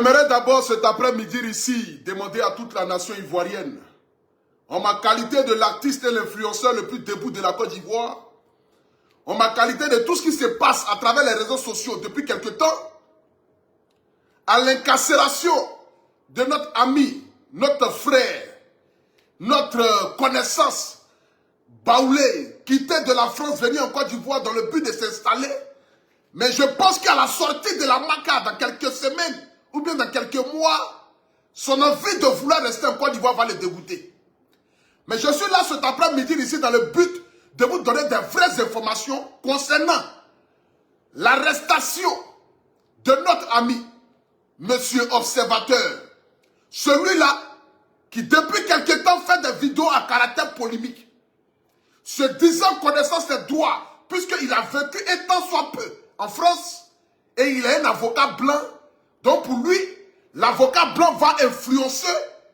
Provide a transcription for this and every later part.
J'aimerais d'abord cet après-midi ici demander à toute la nation ivoirienne, en ma qualité de l'artiste et l'influenceur le plus debout de la Côte d'Ivoire, en ma qualité de tout ce qui se passe à travers les réseaux sociaux depuis quelque temps, à l'incarcération de notre ami, notre frère, notre connaissance, Baoulé, quitté de la France, venu en Côte d'Ivoire dans le but de s'installer. Mais je pense qu'à la sortie de la MACA, dans quelques semaines, ou bien dans quelques mois, son envie de vouloir rester en Côte d'Ivoire va le dégoûter. Mais je suis là cet après-midi ici dans le but de vous donner des vraies informations concernant l'arrestation de notre ami, Monsieur Observateur. Celui-là qui depuis quelque temps fait des vidéos à caractère polémique, se disant connaissant ses droits, puisqu'il a vécu un temps soit peu en France, et il est un avocat blanc. Donc pour lui, l'avocat blanc va influencer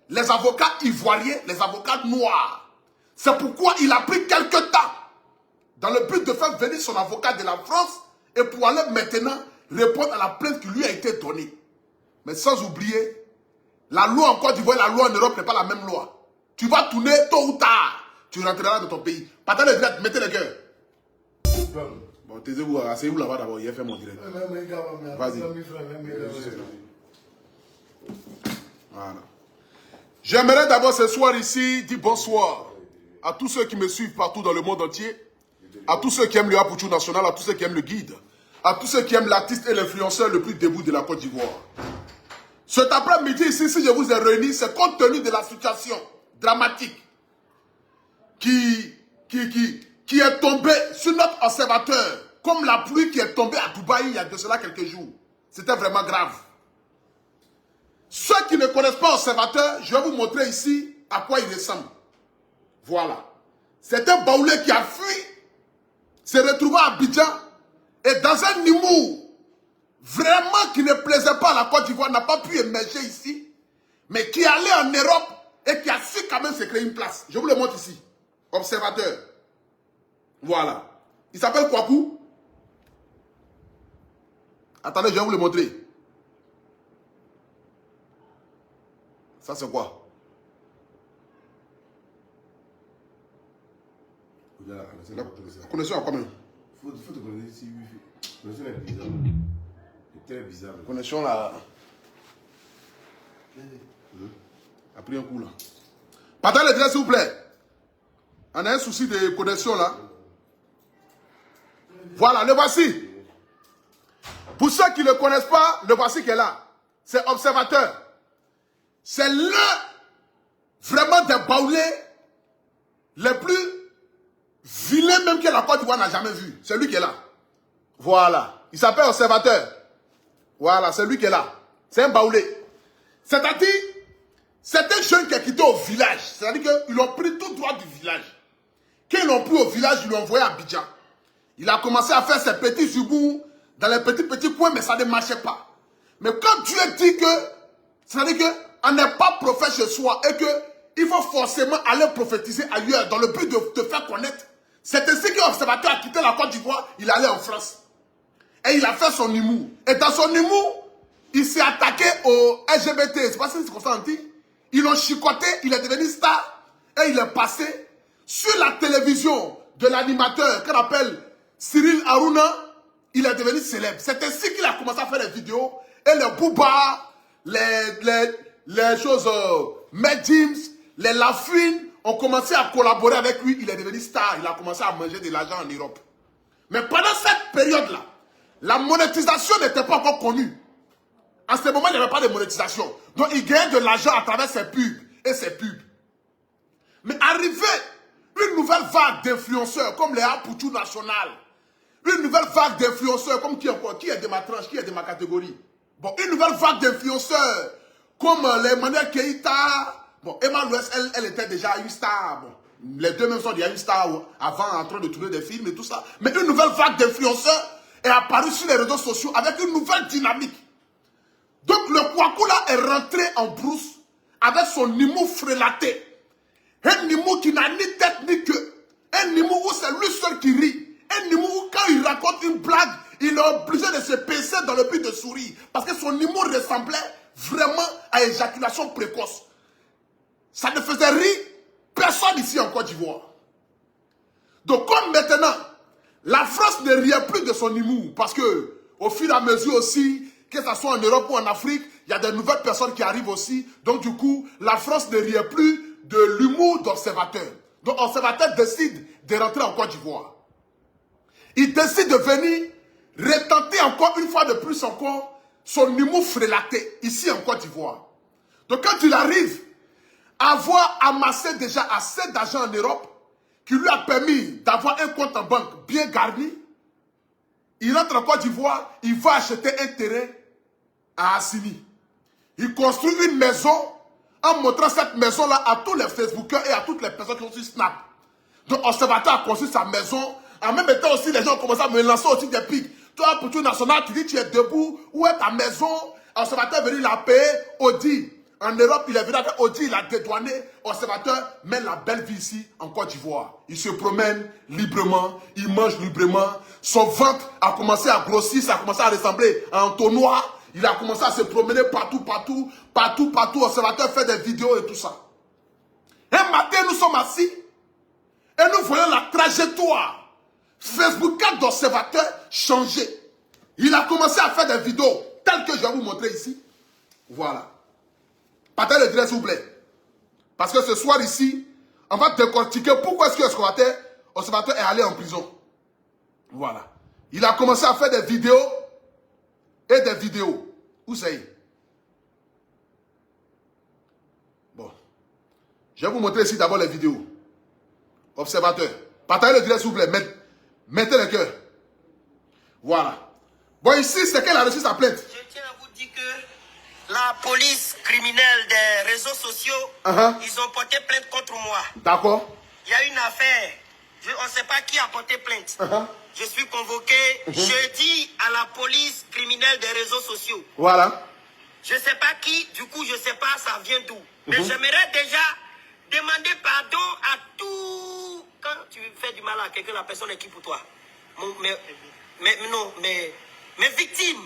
les avocats ivoiriens, les avocats noirs. C'est pourquoi il a pris quelque temps dans le but de faire venir son avocat de la France et pour aller maintenant répondre à la plainte qui lui a été donnée. Mais sans oublier, la loi en Côte d'Ivoire et la loi en Europe n'est pas la même loi. Tu vas tourner tôt ou tard, tu rentreras dans ton pays. Partez les direct, mettez les cœurs. Bon, taisez-vous, asseyez-vous là-bas d'abord, il a fait mon direct. Vas-y. Voilà. J'aimerais d'abord ce soir ici dire bonsoir à tous ceux qui me suivent partout dans le monde entier, à tous ceux qui aiment le Apouchou National, à tous ceux qui aiment le guide, à tous ceux qui aiment l'artiste et l'influenceur le plus debout de la Côte d'Ivoire. Cet après-midi ici, si je vous ai réunis, c'est compte tenu de la situation dramatique qui est tombée sur notre observateur, comme la pluie qui est tombée à Dubaï il y a de cela quelques jours. C'était vraiment grave. Ceux qui ne connaissent pas l'observateur, je vais vous montrer ici à quoi il ressemble. Voilà. C'est un Baoulé qui a fui, s'est retrouvé à Abidjan, et dans un humour vraiment qui ne plaisait pas à la Côte d'Ivoire, n'a pas pu émerger ici, mais qui est allé en Europe et qui a su quand même se créer une place. Je vous le montre ici. Observateur. Voilà. Il s'appelle Kwaku. Attendez, je vais vous le montrer. Ça, c'est quoi? La connexion à quoi même? Faut te connaître ici. La connexion est bizarre. C'est très bizarre. La connexion là. A pris un coup là. Partagez le direct s'il vous plaît. On a un souci de connexion là. Voilà, le voici. Pour ceux qui ne le connaissent pas, le voici qui est là. C'est Observateur. C'est l'un vraiment des Baoulés les plus vilains même que la Côte d'Ivoire n'a jamais vu. C'est lui qui est là. Voilà. Il s'appelle Observateur. Voilà, c'est lui qui est là. C'est un Baoulé. C'est-à-dire, c'est un jeune qui est quitté au village. C'est-à-dire qu'ils l'ont pris tout droit du village. Quand ils l'ont pris au village, ils l'ont envoyé à Abidjan. Il a commencé à faire ses petits zubous dans les petits coins, mais ça ne marchait pas. Mais quand Dieu dit que, c'est-à-dire qu'on n'est pas prophète chez soi et qu'il faut forcément aller prophétiser ailleurs dans le but de te faire connaître, c'est ainsi qu'un observateur a quitté la Côte d'Ivoire, il allait en France. Et il a fait son humour. Et dans son humour, il s'est attaqué aux LGBT. C'est pas ça qu'on s'en dit. Ils l'ont chicoté, il est devenu star. Et il est passé sur la télévision de l'animateur qu'on appelle Cyril Harouna. Il est devenu célèbre. C'est ainsi qu'il a commencé à faire des vidéos. Et les Booba, les choses, Mad James, les Lafouine ont commencé à collaborer avec lui. Il est devenu star. Il a commencé à manger de l'argent en Europe. Mais pendant cette période-là, la monétisation n'était pas encore connue. En ce moment, il n'y avait pas de monétisation. Donc, il gagnait de l'argent à travers ses pubs et ses pubs. Mais arrivé une nouvelle vague d'influenceurs comme les Apouchou National, une nouvelle vague d'influenceurs comme qui est de ma tranche, qui est de ma catégorie. Bon, une nouvelle vague d'influenceurs comme les Emmanuel Keïta. Bon, Emma Louès, elle était déjà une star. Bon, les deux même sont déjà une star avant en train de tourner des films et tout ça. Mais une nouvelle vague d'influenceurs est apparue sur les réseaux sociaux avec une nouvelle dynamique. Donc le Kwaku là est rentré en brousse avec son humour frélaté. Un humour qui n'a ni tête ni queue. Un humour où c'est lui seul qui rit. Un humour où quand il raconte une blague, il est obligé de se pincer dans le but de sourire. Parce que son humour ressemblait vraiment à éjaculation précoce. Ça ne faisait rire personne ici en Côte d'Ivoire. Donc comme maintenant, la France ne riait plus de son humour, parce que au fur et à mesure aussi, que ce soit en Europe ou en Afrique, il y a de nouvelles personnes qui arrivent aussi. Donc du coup, la France ne riait plus de l'humour d'Observateur. Donc Observateur décide de rentrer en Côte d'Ivoire. Il décide de venir retenter encore une fois de plus encore son humour frélaté ici en Côte d'Ivoire. Donc quand il arrive à avoir amassé déjà assez d'argent en Europe, qui lui a permis d'avoir un compte en banque bien garni, il rentre en Côte d'Ivoire, il va acheter un terrain à Assini. Il construit une maison en montrant cette maison-là à tous les Facebookers et à toutes les personnes qui sont sur Snap. Donc Observateur a construit sa maison. En même temps aussi, les gens ont commencé à me lancer aussi des pics. Toi, pour tout national, tu dis tu es debout, où est ta maison? Observateur est venu la payer, Audi. En Europe, il est venu avec Audi, il a dédouané. Observateur mène la belle vie ici, en Côte d'Ivoire. Il se promène librement, il mange librement. Son ventre a commencé à grossir, ça a commencé à ressembler à un tonnoir. Il a commencé à se promener partout. Observateur fait des vidéos et tout ça. Un matin, nous sommes assis et nous voyons la trajectoire Facebook d'Observateur changer. Il a commencé à faire des vidéos telles que je vais vous montrer ici. Voilà. Partagez le direct s'il vous plaît. Parce que ce soir ici, on va décortiquer pourquoi est-ce que Observateur est allé en prison. Voilà. Il a commencé à faire des vidéos et des vidéos. Où c'est? Bon. Je vais vous montrer ici d'abord les vidéos. Observateur. Partagez le direct s'il vous plaît. Mettez le cœur. Voilà. Bon, ici, c'est qu'elle a reçu sa plainte. Je tiens à vous dire que la police criminelle des réseaux sociaux, ils ont porté plainte contre moi. D'accord. Il y a une affaire. On ne sait pas qui a porté plainte. Je suis convoqué jeudi à la police criminelle des réseaux sociaux. Voilà. Je ne sais pas qui, du coup, je ne sais pas ça vient d'où. Mais j'aimerais déjà demander pardon à tout. Quand tu fais du mal à quelqu'un, la personne est qui pour toi? Mes victimes.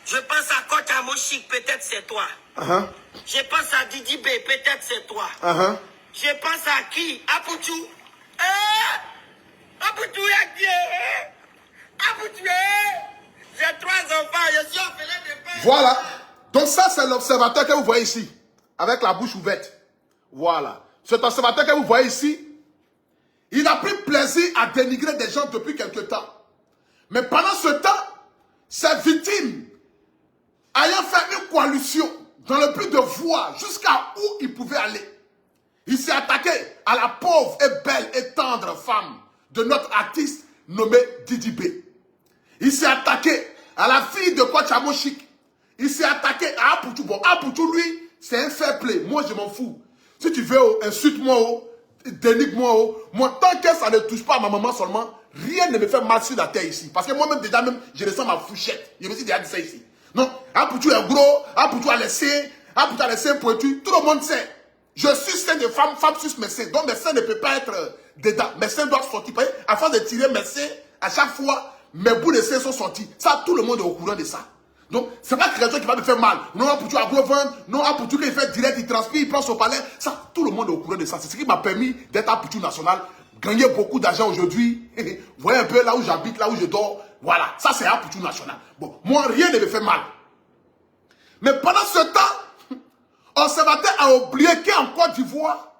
Je pense à Kota Moshik, peut-être c'est toi. Je pense à Didi B, peut-être c'est toi. Je pense à qui? Apoutou. Apoutou est qui? Apoutou. J'ai 3 enfants, je suis orphelin de père. Voilà. Donc ça, c'est l'observateur que vous voyez ici. Avec la bouche ouverte. Voilà. Cet observateur que vous voyez ici, il a pris plaisir à dénigrer des gens depuis quelque temps. Mais pendant ce temps, ses victimes, ayant fait une coalition dans le but de voir jusqu'à où il pouvait aller, il s'est attaqué à la pauvre et belle et tendre femme de notre artiste nommé Didi B. Il s'est attaqué à la fille de Kota Moshik. Il s'est attaqué à Apoutou. Bon, Apoutou, lui, c'est un fair play. Moi, je m'en fous. Si tu veux, insulte-moi, dénigre-moi. Moi, tant que ça ne touche pas à ma maman seulement, rien ne me fait mal sur la terre ici. Parce que moi-même, déjà, même, je ressens ma fouchette. Je me suis déjà dit ça ici. Non, Apoutou est gros, Apoutou a les seins pointus. Tout le monde sait. Je suis sein de femme sur mes seins. Donc mes seins ne peuvent pas être dedans. Mes seins doivent sortir. Afin de tirer mes seins, à chaque fois, mes bouts de seins sont sortis. Ça, tout le monde est au courant de ça. Donc, c'est pas quelque chose qui va me faire mal. Non, Apoutou a gros ventre. Non, Apoutou, qu'il fait direct, il transpire, il prend son palais. Ça, tout le monde est au courant de ça. C'est ce qui m'a permis d'être Apoutou national. Gagner beaucoup d'argent aujourd'hui. Vous voyez un peu là où j'habite, là où je dors. Voilà. Ça, c'est Apoutou national. Bon, moi, rien ne me fait mal. Mais pendant ce temps, Observateur a oublié qu'en Côte d'Ivoire,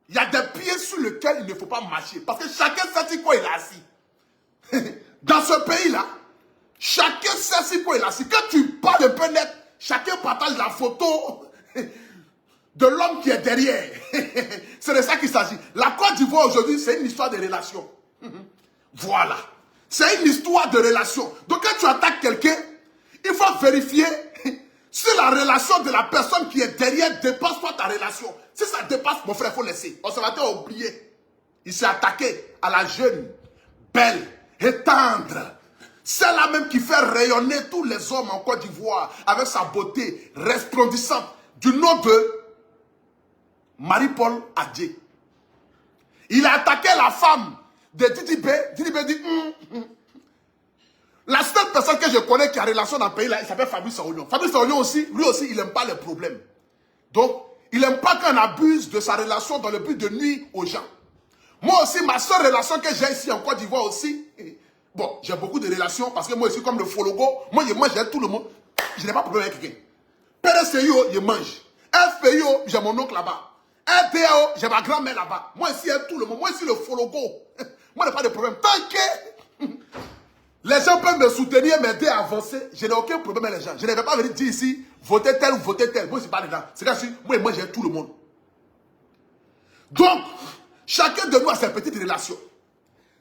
il y a des pieds sur lesquels il ne faut pas marcher. Parce que chacun sait quoi il est assis. Dans ce pays-là, chacun sait quoi il est assis. Quand tu parles un peu net, chacun partage la photo de l'homme qui est derrière. C'est de ça qu'il s'agit. La Côte d'Ivoire aujourd'hui, c'est une histoire de relations. Voilà. C'est une histoire de relations. Donc quand tu attaques quelqu'un, il faut vérifier si la relation de la personne qui est derrière dépasse toi ta relation. Si ça dépasse, mon frère, il faut laisser. Observateur a oublié. Il s'est attaqué à la jeune, belle et tendre. Celle-là même qui fait rayonner tous les hommes en Côte d'Ivoire avec sa beauté resplendissante du nom de Marie-Paul Adjé. Il a attaqué la femme de Didi B. Didi B dit La seule personne que je connais qui a relation dans le pays là, il s'appelle Fabrice Aounion. Fabrice Aounion aussi, lui aussi, il n'aime pas les problèmes. Donc, il n'aime pas qu'on abuse de sa relation dans le but de nuire aux gens. Moi aussi, ma seule relation que j'ai ici en Côte d'Ivoire aussi, bon, j'ai beaucoup de relations parce que moi aussi, comme le Fologo, moi je mange tout le monde. Je n'ai pas de problème avec quelqu'un. PDCIO, je mange. FPIO, j'ai mon oncle là-bas. RDAO, j'ai ma grand-mère là-bas. Moi ici, tout le monde. Moi ici, le Fologo. Moi, je n'ai pas de problème. Tant que les gens peuvent me soutenir, m'aider à avancer, je n'ai aucun problème avec les gens. Je ne vais pas venir dire ici, votez tel ou votez tel. Moi, ce n'est pas dedans. C'est que moi, j'ai tout le monde. Donc, chacun de nous a ses petites relations.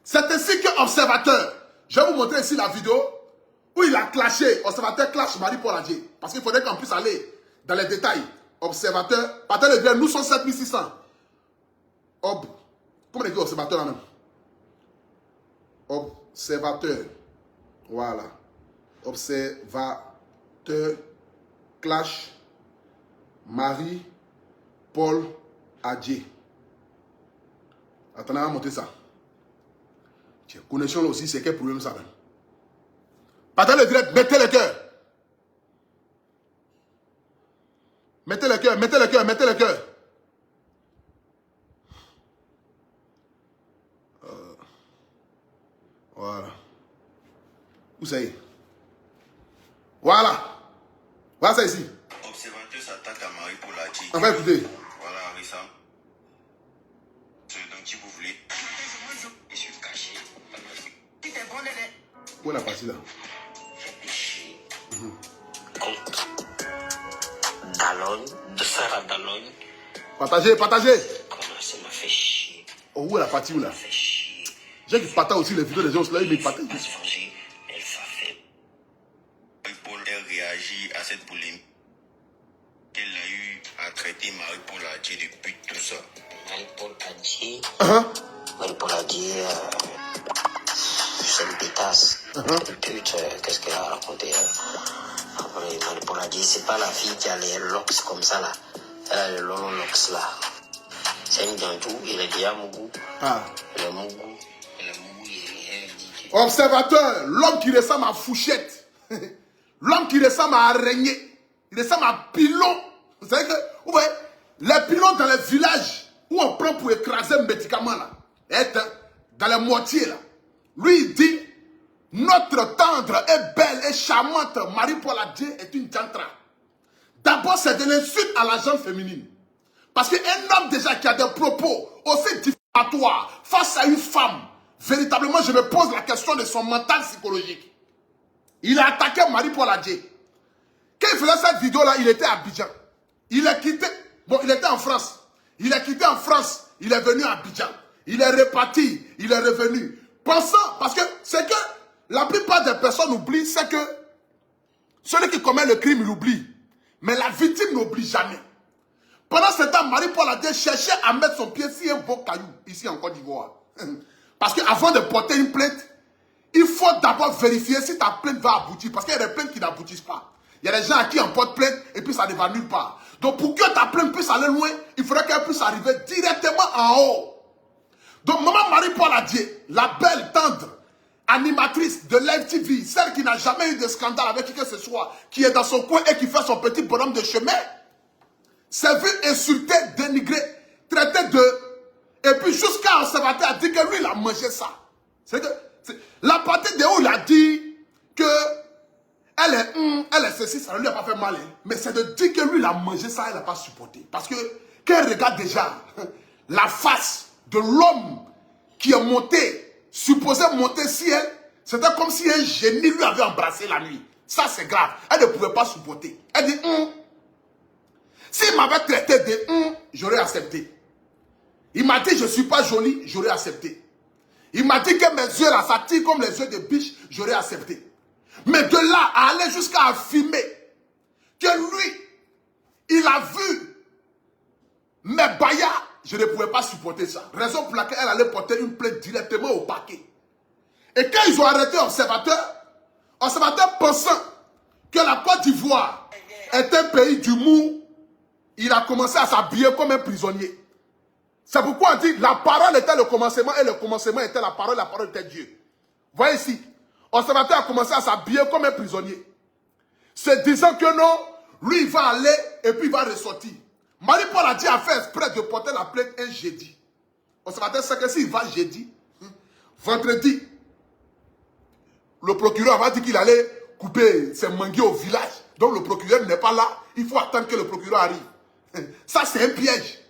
C'est ainsi qu'Observateur, je vais vous montrer ici la vidéo où il a clashé, Observateur clash Marie-Paul Adjei. Parce qu'il faudrait qu'on puisse aller dans les détails. Observateur, partage le bien, nous sommes 7600. Comment on dit Observateur là même? Observateur. Voilà. Observateur clash Marie-Paul Adjei. Attendez, on va monter ça. Tiens, connexion là aussi, c'est quel problème ça même? Partagez le direct, mettez le cœur. Mettez le cœur, mettez le cœur, mettez le cœur. Voilà. Où ça y est? Voilà. Voilà ça ici. Observateur s'attaque à Marie-Paul Adjei. On va écouter. Voilà, Rissa. Ce dont vous voulez. Je suis caché. Tu t'es bon, Néné. Où est la partie là? Contre Dalogne, de Sarah Dalogne. Partagez, partagez. Comment ça m'a fait chier. Oh, où est la partie où là? Ça fait chier. J'ai qui partage aussi les vidéos des gens là, ils me partagent. Elle s'est fait. Marie-Paul a réagi à cette polémique. Elle a eu à traiter Marie-Paul Adjei depuis tout ça. Marie-Paul Adjei. Marie-Paul Adjei, c'est une pétasse. Pute, qu'est-ce qu'elle a raconté? Après, Marie-Paul Adjei, c'est pas la fille qui a les locks comme ça là. Elle a les longs locks là. C'est une gantou, il est déjà Mougou. Le Mougou. Observateur, l'homme qui ressemble à Fouchette, l'homme qui ressemble à Araignée, il ressemble à Pilon. Vous savez que, vous voyez, les pilons dans les villages où on prend pour écraser un médicament là, dans les moitiés là, lui il dit, notre tendre et belle et charmante Marie-Paul Adjei est une jantra. D'abord c'est de l'insulte à la gente féminine. Parce qu'un homme déjà qui a des propos aussi diffamatoires face à une femme, véritablement, je me pose la question de son mental psychologique. Il a attaqué Marie-Paul Adjei. Quand il faisait cette vidéo-là, il était à Abidjan. Il a quitté, bon, il était en France. Il a quitté en France, il est venu à Abidjan. Il est reparti, il est revenu. Pensant, parce que c'est que la plupart des personnes oublient, c'est que celui qui commet le crime, il oublie. Mais la victime n'oublie jamais. Pendant ce temps, Marie-Paul Adjei cherchait à mettre son pied sur un beau caillou, ici en Côte d'Ivoire. Parce qu'avant de porter une plainte, il faut d'abord vérifier si ta plainte va aboutir. Parce qu'il y a des plaintes qui n'aboutissent pas. Il y a des gens à qui on porte plainte et puis ça ne va nulle part. Donc pour que ta plainte puisse aller loin, il faudrait qu'elle puisse arriver directement en haut. Donc maman Marie-Paul Adjei, la belle, tendre, animatrice de l'MTV, celle qui n'a jamais eu de scandale avec qui que ce soit, qui est dans son coin et qui fait son petit bonhomme de chemin, s'est vu insulter, dénigrer, traiter de... Et puis jusqu'à Observateur a dit que lui, il a mangé ça. C'est que la partie de où il a dit que elle est ceci, ça ne lui a pas fait mal. Hein. Mais c'est de dire que lui, il a mangé ça, elle n'a pas supporté. Parce que quand elle regarde déjà la face de l'homme qui est monté, supposé monter si elle, c'était comme si un génie lui avait embrassé la nuit. Ça, c'est grave. Elle ne pouvait pas supporter. Elle dit, s'il m'avait traité de j'aurais accepté. Il m'a dit, je ne suis pas jolie, j'aurais accepté. Il m'a dit que mes yeux là, ça tire comme les yeux de biche, j'aurais accepté. Mais de là à aller jusqu'à affirmer que lui, il a vu mes baillards, je ne pouvais pas supporter ça. Raison pour laquelle elle allait porter une plainte directement au parquet. Et quand ils ont arrêté Observateur pensant que la Côte d'Ivoire est un pays d'humour, il a commencé à s'habiller comme un prisonnier. C'est pourquoi on dit la parole était le commencement et le commencement était la parole était Dieu. Voyez ici. Observateur a commencé à s'habiller comme un prisonnier. Se disant que non, lui il va aller et puis il va ressortir. Marie-Paul a dit à faire exprès de porter la plainte un jeudi. Observateur sait que s'il va jeudi, vendredi, le procureur va dire qu'il allait couper ses manguiers au village. Donc le procureur n'est pas là. Il faut attendre que le procureur arrive. Ça, c'est un piège.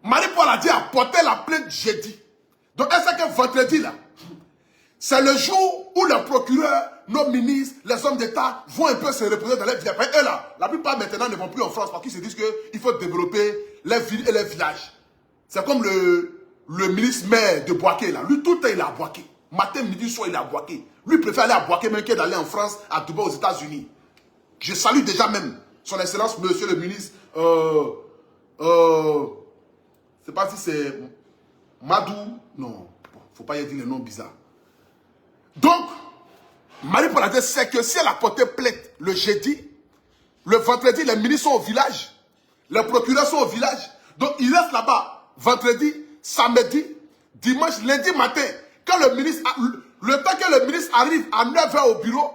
Marie-Paul a dit à porter la plainte jeudi. Donc, elle sait que vendredi, là, c'est le jour où le procureur, nos ministres, les hommes d'État vont un peu se reposer dans les villages. Eux, là, la plupart maintenant ne vont plus en France parce qu'ils se disent qu'il faut développer les villes et les villages. C'est comme le ministre maire de Boaké, là. Lui, tout le temps, il est à Boaké. Matin, midi, soir, il est à Boaké. Lui, il préfère aller à Boaké même que d'aller en France, à Dubaï, aux États-Unis. Je salue déjà même son excellence, monsieur le ministre, je ne sais pas si c'est Madou, non, faut pas y dire le nom bizarre. Donc, Marie-Paul a dit, c'est que si elle a porté plainte le jeudi, le vendredi, les ministres sont au village, les procureurs sont au village, donc ils restent là-bas, vendredi, samedi, dimanche, lundi matin, quand le ministre, le temps que le ministre arrive à 9h au bureau,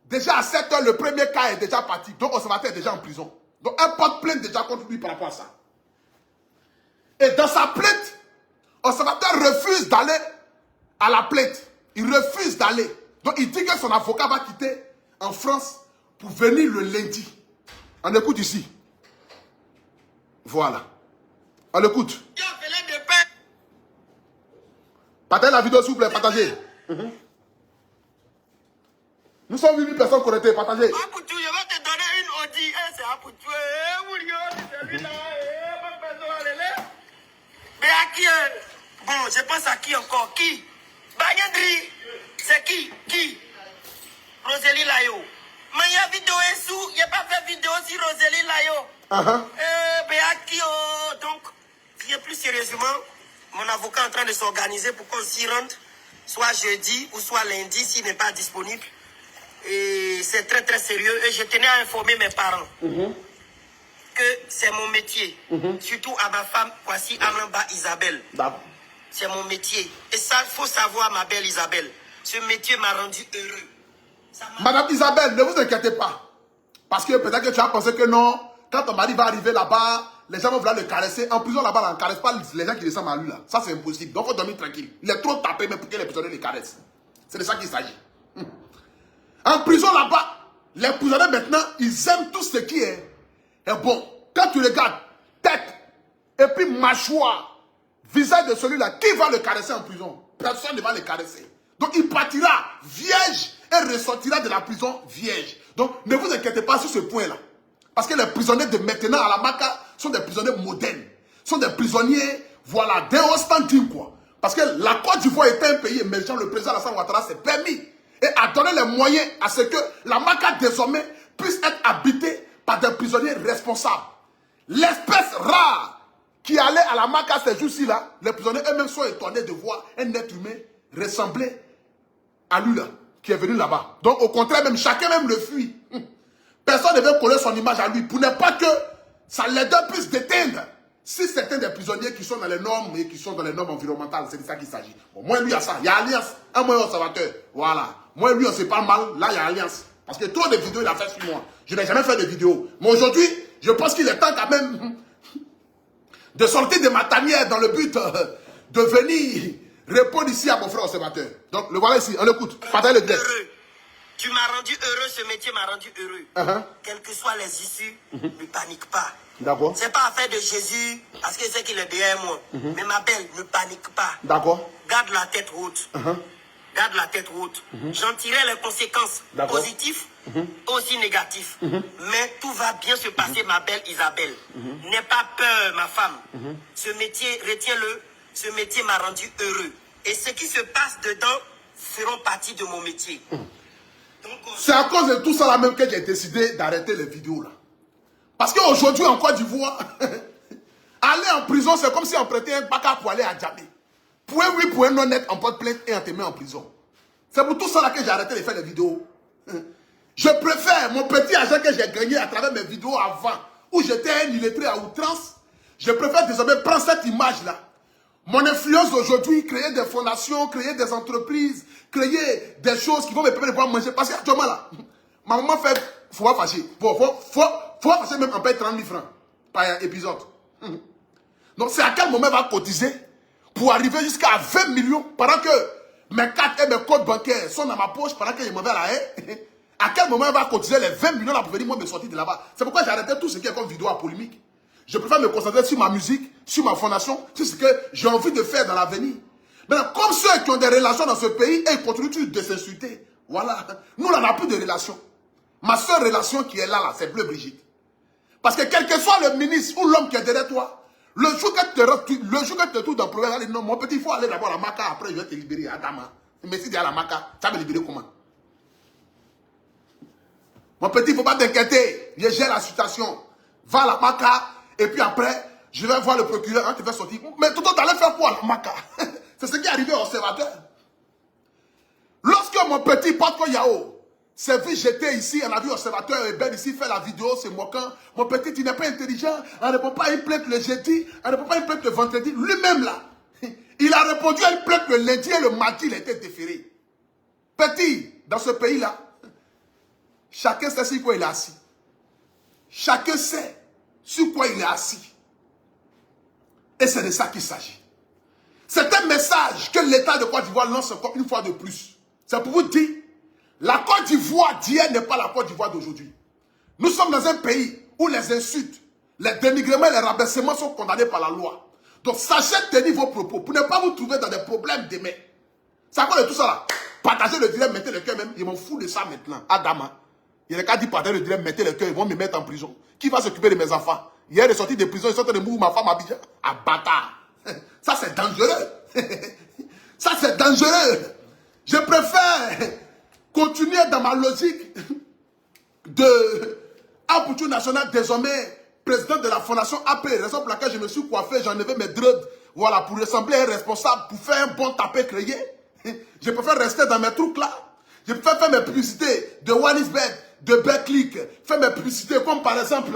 déjà à 7h, le premier cas est déjà parti. Donc, l'observateur est déjà en prison. Donc, elle porte plainte déjà contre lui par rapport à ça. Et dans sa plainte, l'observateur refuse d'aller à la plainte. Il refuse d'aller. Donc, il dit que son avocat va quitter en France pour venir le lundi. On écoute ici. Voilà. On écoute. Partagez la vidéo, s'il vous plaît. Partagez. Nous sommes 8000 personnes connectées. Partagez. Apoutou, je vais te donner une Audi. C'est Apoutou. C'est celui-là. Mais à qui? Bon, je pense à qui encore? Qui? Bagnandri. C'est qui? Rosélie Layo. Mais il y a vidéo sous. Il n'y a pas fait vidéo sur Rosélie Layo. Mais à qui? Donc, viens plus sérieusement. Mon avocat est en train de s'organiser pour qu'on s'y rende. Soit jeudi ou soit lundi s'il n'est pas disponible. Et c'est très très sérieux. Et je tenais à informer mes parents que c'est mon métier. Surtout à ma femme, voici Amamba Isabelle. C'est mon métier. Et ça, il faut savoir, ma belle Isabelle. Ce métier m'a rendu heureux. Madame Isabelle, ne vous inquiétez pas. Parce que peut-être que tu as pensé que non, quand ton mari va arriver là-bas, les gens vont vouloir le caresser. En prison là-bas, on ne caresse pas les gens qui ressemblent à lui là. Ça, c'est impossible. Donc, il faut dormir tranquille. Il est trop tapé même pour que les prisonniers les caressent. C'est de ça qu'il s'agit. En prison là-bas, les prisonniers maintenant, ils aiment tout ce qui est bon. Quand tu regardes tête et puis mâchoire, visage de celui-là, qui va le caresser en prison? Personne ne va le caresser. Donc il partira vierge et ressortira de la prison vierge. Donc ne vous inquiétez pas sur ce point-là. Parce que les prisonniers de maintenant à la Maka sont des prisonniers modernes. Sont des prisonniers, voilà, d'un haut standing quoi. Parce que la Côte d'Ivoire était un pays émergent. Le président Alassane Ouattara s'est permis et a donné les moyens à ce que la Maka désormais puisse être habitée par des prisonniers responsables. L'espèce rare qui allait à la Maka ces jours-ci là, les prisonniers eux-mêmes sont étonnés de voir un être humain ressembler à lui là, qui est venu là-bas. Donc au contraire même, chacun même le fuit. Personne ne veut coller son image à lui pour ne pas que ça les deux puisse déteindre. Si certains des prisonniers qui sont dans les normes et qui sont dans les normes environnementales, c'est de ça qu'il s'agit. Bon, moi lui, il y a ça, il y a alliance. Un moi observateur, voilà. Moi lui, on se parle mal, là il y a alliance. Parce que trop de vidéos il a fait sur moi. Je n'ai jamais fait de vidéo. Mais aujourd'hui, je pense qu'il est temps quand même de sortir de ma tanière dans le but de venir répondre ici à mon frère observateur. Donc le voilà ici, on l'écoute. Partagez le direct. Tu m'as rendu heureux, ce métier m'a rendu heureux. Quelles que soient les issues, ne panique pas. D'accord. C'est pas affaire de Jésus, parce que c'est qu'il est derrière moi. Mais ma belle, ne panique pas. D'accord. Garde la tête haute. Garde la tête haute. J'en tirerai les conséquences positives, aussi négatives. Mais tout va bien se passer, ma belle Isabelle. N'aie pas peur, ma femme. Ce métier, retiens-le, ce métier m'a rendu heureux. Et ce qui se passe dedans feront partie de mon métier. C'est à cause de tout ça là même que j'ai décidé d'arrêter les vidéos là. Parce qu'aujourd'hui en Côte d'Ivoire, aller en prison c'est comme si on prêtait un baka pour aller à Djamé. Pour un oui, pour un non net, on porte plainte et on te met en prison. C'est pour tout ça là que j'ai arrêté de faire les vidéos. Je préfère mon petit argent que j'ai gagné à travers mes vidéos avant, où j'étais un illettré à outrance. Je préfère désormais prendre cette image là Mon influence aujourd'hui, créer des fondations, créer des entreprises, créer des choses qui vont me permettre de pouvoir manger. Parce qu'actuellement là, ma maman fait, faut pas fâcher. Faut pas fâcher même en paye 30 000 francs par épisode. Donc c'est à quel moment elle va cotiser pour arriver jusqu'à 20 millions pendant que mes cartes et mes codes bancaires sont dans ma poche pendant que je m'en vais à la haie. À quel moment elle va cotiser les 20 millions là pour venir moi me sortir de là-bas? C'est pourquoi j'ai arrêté tout ce qui est comme vidéo à polémique. Je préfère me concentrer sur ma musique, sur ma fondation, sur ce que j'ai envie de faire dans l'avenir. Maintenant, comme ceux qui ont des relations dans ce pays, et ils continuent de s'insulter. Voilà. Nous, on n'a plus de relation. Ma seule relation qui est là, c'est Bleu Brigitte. Parce que quel que soit le ministre ou l'homme qui est derrière toi, le jour que tu te trouves dans le problème, non, mon petit, il faut aller d'abord à la Maca, après je vais te libérer à Dama. Mais si tu es à la Maca, tu vas me libérer comment? Mon petit, il ne faut pas t'inquiéter. Je gère la situation. Va à la Maca, et puis après, je vais voir le procureur, tu vas sortir. Mais tout le temps, tu allais faire quoi à la Maca? C'est ce qui est arrivé au observateur. Lorsque mon petit Patro Yao s'est vu jeter ici, on a vu observateur et Ben ici faire la vidéo, se moquant. Mon petit, il n'est pas intelligent, on ne peut pas une plainte le jeudi, on ne peut pas une plainte le vendredi. Lui-même là, il a répondu à une plainte le lundi et le mardi, il a été déféré. Petit, dans ce pays-là, chacun sait sur quoi il est assis. Chacun sait sur quoi il est assis. Et c'est de ça qu'il s'agit. C'est un message que l'État de Côte d'Ivoire lance encore une fois de plus. C'est pour vous dire, la Côte d'Ivoire d'hier n'est pas la Côte d'Ivoire d'aujourd'hui. Nous sommes dans un pays où les insultes, les dénigrements et les rabaissements sont condamnés par la loi. Donc sachez tenir vos propos pour ne pas vous trouver dans des problèmes demain. C'est à cause de tout ça là. Partagez le dilemme, mettez le cœur même. Ils m'en foutent de ça maintenant. Adama. Il y a des cas qui partagent le dilemme, mettez le cœur, ils vont me mettre en prison. Qui va s'occuper de mes enfants? Hier, il est sorti de prison, ils sont en train de mourir ma femme à Abidjan. Ah, bâtard. Ça, c'est dangereux. Ça, c'est dangereux. Je préfère continuer dans ma logique de Aboutou National, désormais président de la fondation AP, raison pour laquelle je me suis coiffé, j'en avais mes dreads, voilà, pour ressembler à un responsable, pour faire un bon tapé créé. Je préfère rester dans mes trucs là. Je préfère faire mes publicités de Wanisbet, de Betclick, faire mes publicités comme par exemple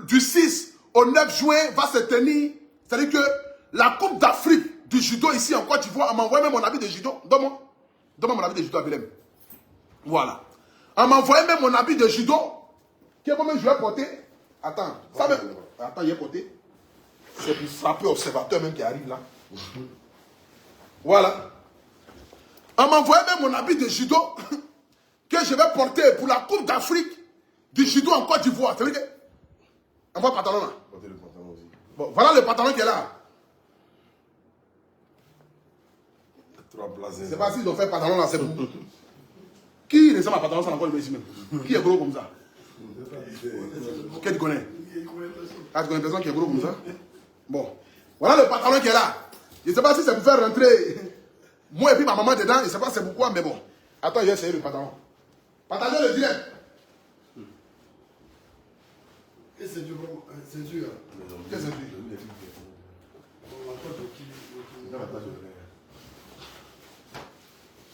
du 6 au 9 juin va se tenir, c'est-à-dire que la Coupe d'Afrique du judo ici en Côte d'Ivoire, on m'a envoyé même mon habit de judo. Donne-moi mon habit de judo à Willem. Voilà. On m'a envoyé même mon habit de judo. Que moi-même je vais porter. Attends, ça même. Attends, il est porté. C'est pour frapper l'observateur même qui arrive là. Voilà. On m'a envoyé même mon habit de judo que je vais porter pour la Coupe d'Afrique du judo en Côte d'Ivoire. C'est vrai que. Envoie le pantalon là. Portez le pantalon aussi. Bon, voilà le pantalon qui est là. C'est pas s'ils ont fait pantalon là, c'est bon. Qui ressemble à pantalon ça encore ici même? Qui est gros comme ça? Qui tu connais? Ah, tu connais personne qui est gros comme ça? Bon, voilà le pantalon qui est là. Je ne sais pas si c'est pour faire rentrer moi et puis ma maman dedans, je ne sais pas c'est pourquoi, mais bon. Attends, je vais essayer le pantalon. Pantalon le direct. Et c'est dur. C'est dur. Qu'est-ce que c'est dur?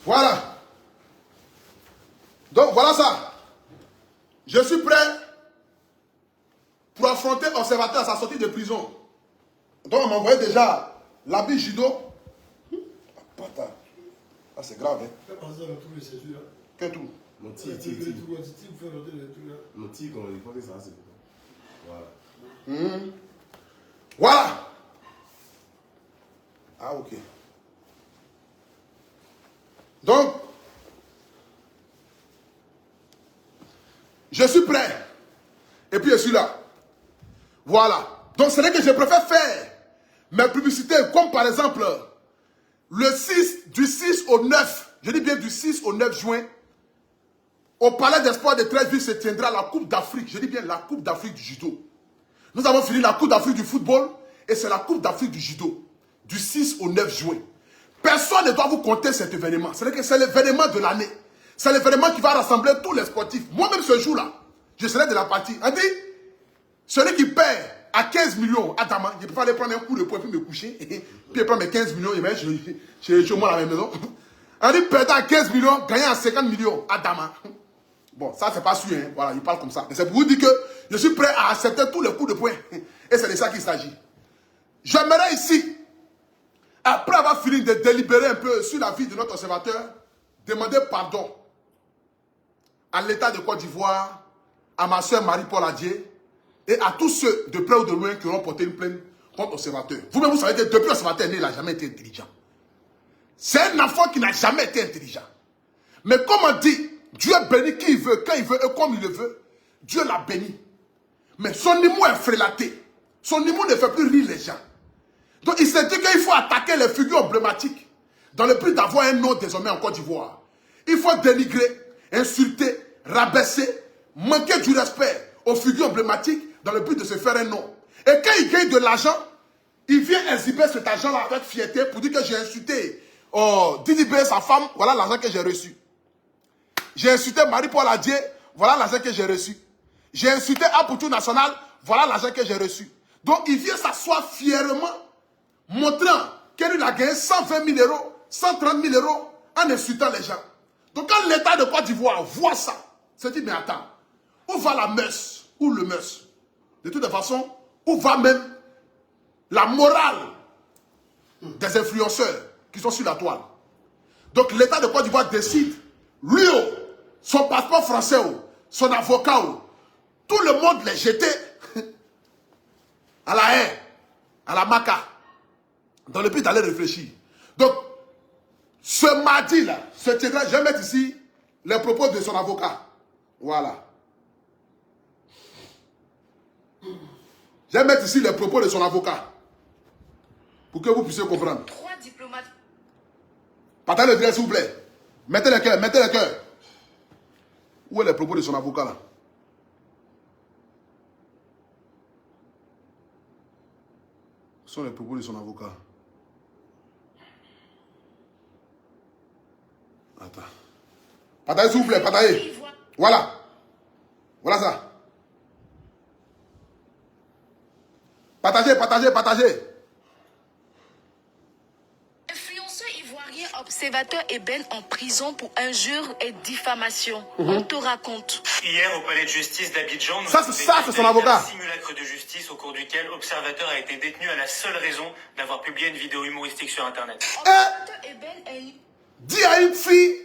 Voilà. Donc voilà ça. Je suis prêt pour affronter l'observateur à sa sortie de prison. Donc on m'a envoyé déjà l'habit judo. Bâtard. Ah c'est grave hein. Quel tout? Mon tir, mon tir, quand il faut que ça c'est voilà. Voilà. Ah ok. Donc, je suis prêt. Et puis je suis là. Voilà. Donc c'est là que je préfère faire mes publicités comme par exemple du 6 au 9, je dis bien du 6 au 9 juin, au Palais d'Espoir de Treichville se tiendra la Coupe d'Afrique. Je dis bien la Coupe d'Afrique du judo. Nous avons fini la Coupe d'Afrique du football et c'est la Coupe d'Afrique du judo. Du 6 au 9 juin. Personne ne doit vous compter cet événement. C'est l'événement de l'année. C'est l'événement qui va rassembler tous les sportifs. Moi-même ce jour-là, je serai de la partie. On dit, celui qui perd à 15 millions, Adama, je peux pas aller prendre un coup de poing puis me coucher. Puis prendre mes 15 millions et mettre chez moi à la maison. On dit, perdant à 15 millions, gagner à 50 millions, Adama. Bon, ça c'est pas sûr, hein. Voilà, il parle comme ça. Mais c'est pour vous dire que je suis prêt à accepter tous les coups de poing. Et c'est de ça qu'il s'agit. J'aimerais ici Après avoir fini de délibérer un peu sur la vie de notre observateur, demander pardon à l'État de Côte d'Ivoire, à ma soeur Marie-Paul Adjé et à tous ceux de près ou de loin qui auront porté une plainte contre l'observateur. Vous-même, vous savez que depuis l'observateur né, il n'a jamais été intelligent. C'est un enfant qui n'a jamais été intelligent. Mais comme on dit, Dieu bénit qui il veut, quand il veut et comme il le veut. Dieu l'a béni. Mais son humour est frélaté. Son humour ne fait plus rire les gens. Donc il s'est dit qu'il faut attaquer les figures emblématiques dans le but d'avoir un nom désormais en Côte d'Ivoire. Il faut dénigrer, insulter, rabaisser, manquer du respect aux figures emblématiques dans le but de se faire un nom. Et quand il gagne de l'argent, il vient exhiber cet argent-là avec fierté pour dire que j'ai insulté Didi B, sa femme, voilà l'argent que j'ai reçu. J'ai insulté Marie-Paul Adjé, voilà l'argent que j'ai reçu. J'ai insulté Apoutou National, voilà l'argent que j'ai reçu. Donc il vient s'asseoir fièrement, montrant qu'il a gagné 120 000 euros, 130 000 euros en insultant les gens. Donc quand l'État de Côte d'Ivoire voit ça, il se dit mais attends, où va la mœurs, où le mœurs? De toute façon, où va même la morale des influenceurs qui sont sur la toile? Donc l'État de Côte d'Ivoire décide, lui, son passeport français, son avocat, tout le monde les jetait à la haine, à la maca, dans le but d'aller réfléchir. Donc, ce mardi-là, je vais mettre ici les propos de son avocat. Voilà. Je vais mettre ici les propos de son avocat. Pour que vous puissiez comprendre. 3 diplomates. Partagez le direct, s'il vous plaît. Mettez le cœur, mettez le cœur. Où est les propos de son avocat là? Ce sont les propos de son avocat. Attends. Partagez, s'il vous plaît, partagez. Voilà. Voilà ça. Partagez, partagez, partagez. Influenceur ivoirien observateur Eben en prison pour injure et diffamation. On te raconte. Hier, au palais de justice d'Abidjan, Ça, c'est son avocat. un simulacre de justice au cours duquel Observateur a été détenu à la seule raison d'avoir publié une vidéo humoristique sur Internet. Observateur Eben est... Dis à une fille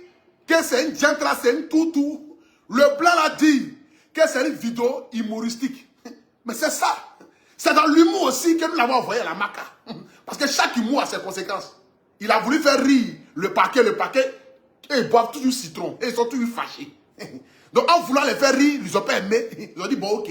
que c'est une jantra, c'est une toutou. Le blanc l'a dit que c'est une vidéo humoristique. Mais c'est ça. C'est dans l'humour aussi que nous l'avons envoyé à la maca. Parce que chaque humour a ses conséquences. Il a voulu faire rire le paquet, et ils boivent toujours citron. Et ils sont toujours fâchés. Donc en voulant les faire rire, ils n'ont pas aimé. Ils ont dit, bon ok.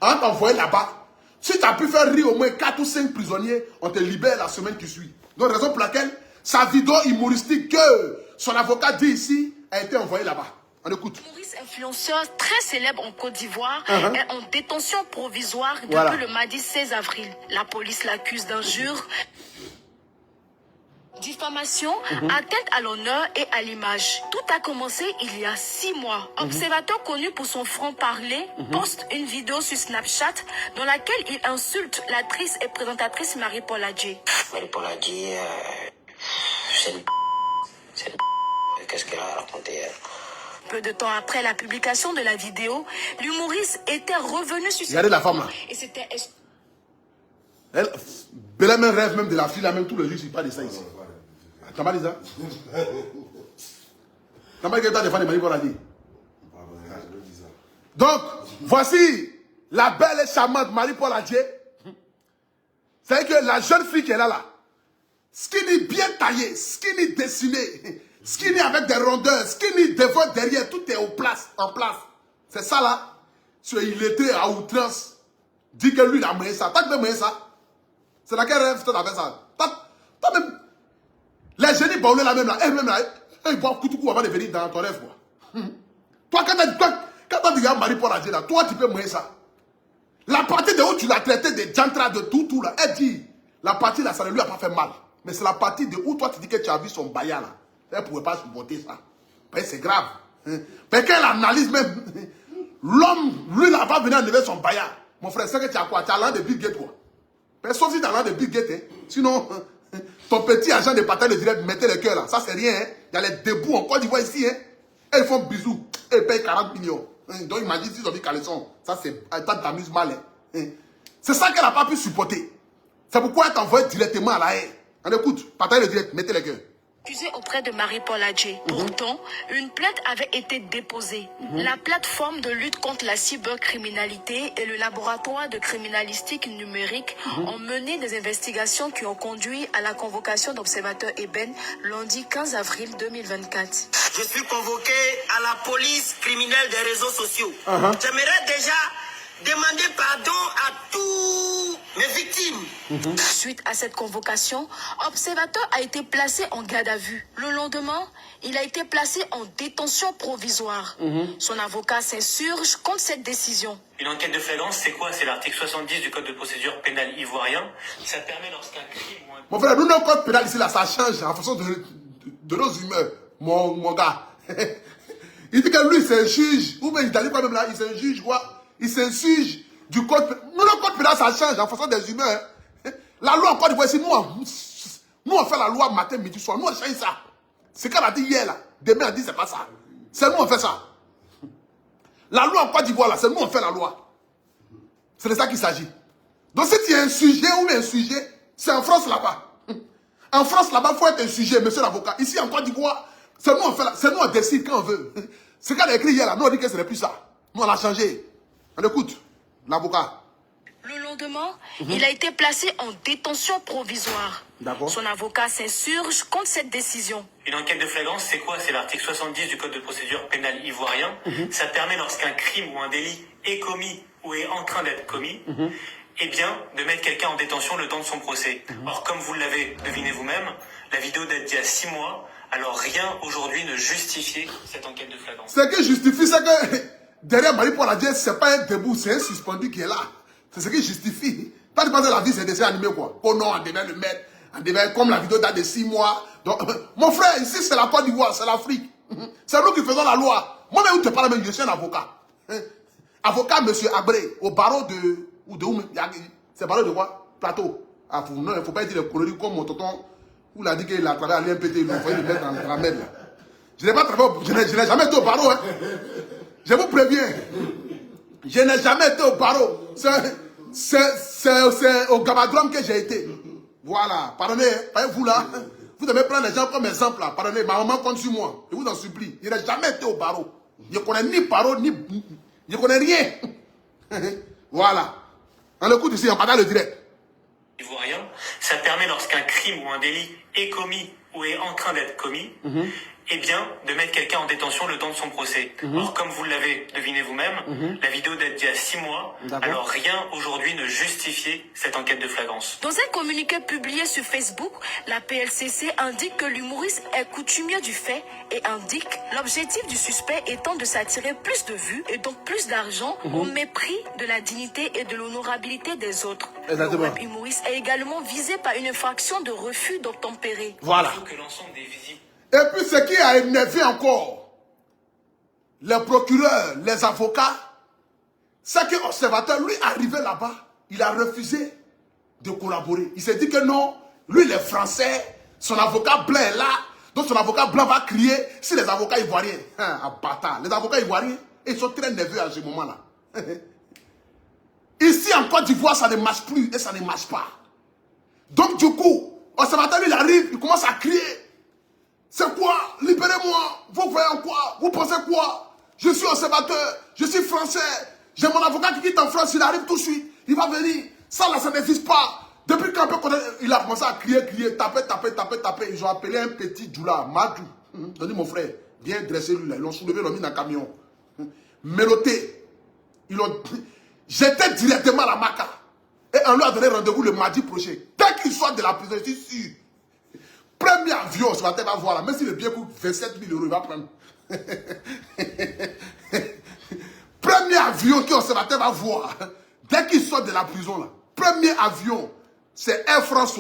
En t'envoyant là-bas, si tu as pu faire rire au moins 4 ou 5 prisonniers, on te libère la semaine qui suit. Donc raison pour laquelle sa vidéo humoristique que son avocat dit ici a été envoyée là-bas. On écoute. Maurice, influenceur très célèbre en Côte d'Ivoire, est en détention provisoire depuis le mardi 16 avril. La police l'accuse d'injure, diffamation, atteinte à l'honneur et à l'image. Tout a commencé il y a 6 mois. Observateur connu pour son franc-parler poste une vidéo sur Snapchat dans laquelle il insulte l'actrice et présentatrice Marie-Paul Adjé. Marie-Paul Adjé, c'est une... Qu'est-ce qu'elle a raconté elle? Peu de temps après la publication de la vidéo, l'humoriste était revenu sur Regardez la femme là. Et c'était... Elle, Bella même rêve même de la fille là, même tous les jours, il parle de ça ici. T'as pas dit ça? T'as pas dit que t'as défendu Marie-Paul Adjé? Donc, voici la belle et charmante Marie-Paul Adjé. C'est que la jeune fille qui est là, skinny bien taillée, skinny dessinée, skinny avec des rondeurs, skinny devant, derrière, tout est en place. C'est ça là. Il était à outrance. Dit que lui il a moyen ça. T'as même moyen ça? C'est laquelle rêve toi t'as fait ça? T'as même... Les génies baoulés là même là, elles-mêmes là, ils boivent coutou avant de venir dans ton rêve quoi. Toi quand t'as dit à Marie-Paul Adjé là, toi tu peux moyen ça. La partie de où tu l'as traité de jantra de tout là, elle dit, la partie là ça ne lui a pas fait mal. Mais c'est la partie de où toi tu dis que tu as vu son baya là. Elle ne pouvait pas supporter ça. C'est grave. Mais qu'elle analyse même, l'homme, lui là va venir enlever son baya. Mon frère, c'est que tu as quoi? Tu as l'un de Bill Gates quoi. Sauf si tu as l'un de Bill Gates. Sinon, ton petit agent de partage de direct, mettez le cœur là. Ça c'est rien. Il y a les débouts en Côte d'Ivoire ici. Et ils font bisous. Et ils payent 40 millions. Donc imagine s'ils ont dit caleçon. Ça c'est... Elle t'amuse mal. C'est ça qu'elle n'a pas pu supporter. C'est pourquoi elle t'envoie directement à la haine. On écoute, partagez le direct, mettez les cœurs. Accusé auprès de Marie-Paul Adjé. Pourtant, une plainte avait été déposée. La plateforme de lutte contre la cybercriminalité et le laboratoire de criminalistique numérique ont mené des investigations qui ont conduit à la convocation d'observateurs Eben lundi 15 avril 2024. Je suis convoqué à la police criminelle des réseaux sociaux. J'aimerais déjà demander pardon à tous mes victimes. Suite à cette convocation, Observateur a été placé en garde à vue. Le lendemain, il a été placé en détention provisoire. Son avocat s'insurge contre cette décision. Une enquête de flagrance, c'est quoi? C'est l'article 70 du Code de procédure pénale ivoirien. Ça permet lorsqu'un crime ou un... Mon frère, nous, notre code pénal ici, là, ça change en fonction de nos humeurs, mon gars. Il dit que lui, c'est un juge. Ou bien il dit quoi même là, il c'est un juge, quoi. Il s'insurge du code pénal. Nous, le code pénal, ça change en fonction des humeurs. La loi en Côte d'Ivoire, ici, nous, on fait la loi matin, midi, soir. Nous, on change ça. C'est qu'elle a dit hier, là. Demain, elle dit, c'est pas ça. C'est nous, on fait ça. La loi en Côte d'Ivoire, là, c'est nous, on fait la loi. C'est de ça qu'il s'agit. Donc, si tu es un sujet ou un sujet, c'est en France, là-bas. En France, là-bas, il faut être un sujet, monsieur l'avocat. Ici, en Côte d'Ivoire, c'est nous, on fait c'est nous, on décide quand on veut. C'est qu'elle a écrit hier, là. Nous, on dit que ce n'est plus ça. Nous, on l'a changé. On écoute l'avocat. Le lendemain, il a été placé en détention provisoire. Son avocat s'insurge contre cette décision. Une enquête de flagrance, c'est quoi? C'est l'article 70 du Code de procédure pénale ivoirien. Ça permet lorsqu'un crime ou un délit est commis ou est en train d'être commis, eh bien, de mettre quelqu'un en détention le temps de son procès. Or, comme vous l'avez deviné vous-même, la vidéo date d'il y a 6 mois, alors rien aujourd'hui ne justifiait cette enquête de flagrance. Ce qui justifie, c'est que derrière Marie-Paul Adjé, ce n'est pas un debout, c'est un suspendu qui est là. C'est ce qui justifie. Toi, tu penses que la vie, c'est un dessin animé, quoi. Oh non, on devait le mettre. On devait, comme la vidéo date de 6 mois. Donc, mon frère, ici, c'est la Côte d'Ivoire, c'est l'Afrique. C'est nous qui faisons la loi. Moi, même, où te parle, même, je suis un avocat. Avocat, monsieur Abré, au barreau de... Ou de où? C'est barreau de quoi? Plateau. Ah, non, il ne faut pas dire les coloris comme mon tonton. Où il a dit qu'il a travaillé à l'IMPT, il faut le mettre dans la merde, là. Je n'ai pas travaillé, je n'ai jamais été au barreau, hein. Je vous préviens. Je n'ai jamais été au barreau. C'est au Gabadrum que j'ai été. Voilà. Pardonnez, vous là. Vous devez prendre les gens comme exemple là. Pardonnez, ma maman compte sur moi. Je vous en supplie. Je n'ai jamais été au barreau. Je ne connais ni barreau, ni... Je ne connais rien. Voilà. On écoute ici, on parle le direct. Ivoirien, ça permet lorsqu'un crime ou un délit est commis ou est en train d'être commis, eh bien, de mettre quelqu'un en détention le temps de son procès. Or, comme vous l'avez deviné vous-même, la vidéo date d'il y a 6 mois, alors rien aujourd'hui ne justifiait cette enquête de flagrance. Dans un communiqué publié sur Facebook, la PLCC indique que l'humoriste est coutumier du fait et indique l'objectif du suspect étant de s'attirer plus de vues et donc plus d'argent au mépris de la dignité et de l'honorabilité des autres. Exactement. Le web humoriste est également visé par une infraction de refus d'obtempérer. Voilà. Il faut que l'ensemble des visibles... Et puis ce qui a énervé encore les procureurs, les avocats, c'est que l'observateur, lui, arrivé là-bas, il a refusé de collaborer. Il s'est dit que non, lui, il est français, son avocat blanc est là, donc son avocat blanc va crier si les avocats ivoiriens. Bâtard, les avocats ivoiriens, ils sont très nerveux à ce moment-là. Ici, en Côte d'Ivoire, ça ne marche plus et ça ne marche pas. Donc, du coup, l'observateur, lui, il arrive, il commence à crier. C'est quoi? Libérez-moi. Vous voyez en quoi? Vous pensez quoi? Je suis observateur, je suis français. J'ai mon avocat qui quitte en France, il arrive tout de suite. Il va venir. Ça là, ça n'existe pas. Depuis qu'un peu il a commencé à crier, taper. Ils ont appelé un petit Djoula, Madou. Ils ont dit, mon frère, viens dresser lui là. Ils l'ont soulevé, ils l'ont mis dans le camion. Mélotté. J'étais directement à la Maca. Et on lui a donné rendez-vous le mardi prochain. Dès qu'il sort de la prison, je suis sûr. Premier avion, ce matin, va voir là. Même si le billet coûte 27 000 €, il va prendre. Premier avion que ce matin va voir. Dès qu'il sort de la prison là. Premier avion, c'est Air France,